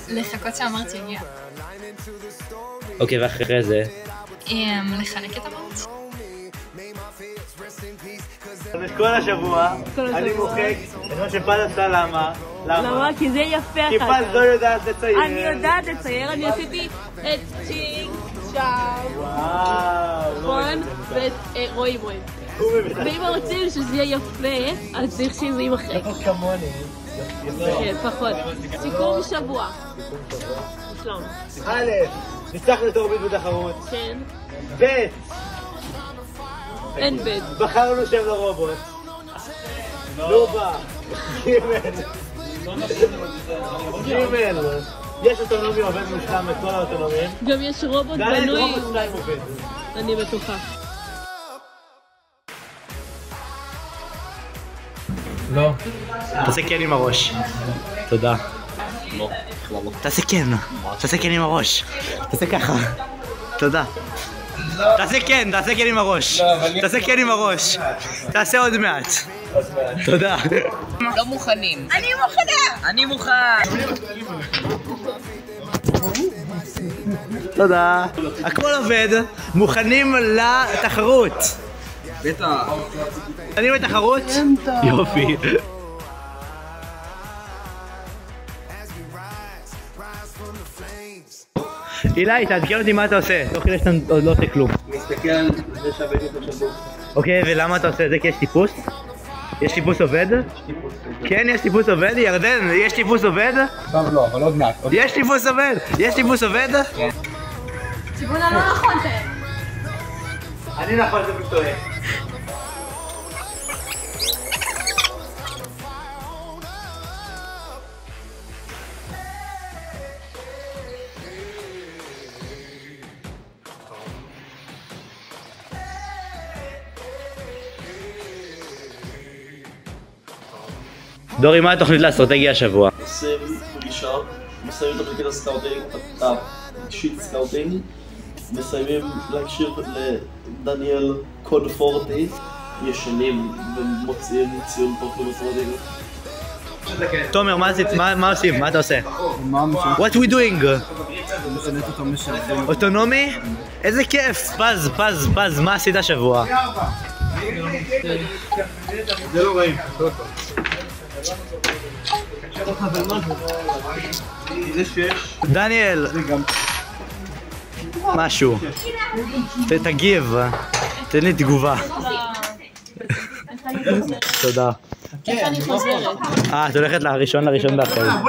לחכות שהמרץ יגיע. אוקיי, ואחרי זה? לחלק את המרץ. כל השבוע אני מוחק את מה שפז עשה. למה? למה? כי זה יפה כי פז לא יודעת לצייר. אני יודעת לצייר, אני עשיתי את צ'ינג שם. נכון? ואת רואים. ואם רוצים שזה יהיה יפה, אז צריך שזה יימחק. פחות כמוני. כן, פחות. סיכום שבוע. שלום. א', ניצחנו את אורבית בתחרות. כן. ב', אין ב'. בחרנו שם לרובוט. לובה. ג', יש אוטונומי עובד מושלם את כל האוטונומים. גם יש רובוט ד', בנוי. רובוט 2 עובד. אני בטוחה. לא. תעשה כן עם הראש. תודה. לא. תעשה כן. תעשה כן עם הראש. תעשה ככה. תודה. תעשה כן עם הראש. תעשה כן עם הראש. תעשה עוד מעט. תודה. לא מוכנים. אני מוכנה! אני מוכן. תודה. הכל עובד. מוכנים לתחרות. בטח. אני בתחרות? יופי. אילי, תעדכן אותי מה אתה עושה, תוך כדי שאתה עוד לא עושה כלום. מסתכל על זה שהבאתי אותו שבוע. אוקיי, ולמה אתה עושה את זה? כי יש טיפוס? יש טיפוס עובד? כן, יש טיפוס עובד? ירדן, יש טיפוס עובד? טוב לא, אבל עוד מעט. יש טיפוס עובד? יש טיפוס עובד? ציבון הלא נכון זה. אני נכון, זה טועה. דורי, מה התוכנית לאסטרטגיה השבוע? עושים פגישה, מסיימים את הפרקט הסקאוטינג, את השיט סקאוטינג, מסיימים להקשיב לדניאל קוד פורטי, ישנים ומוצאים ציון טוב למסטרטגיה. תומר, מה עושים? מה אתה עושה? What we doing? אוטונומי? איזה כיף! פז, מה עשית השבוע? זה לא רעים. זה 6. דניאל! משהו. תגיב. תן לי תגובה. תודה. איך אני חוזרת? את הולכת לראשון באחרת.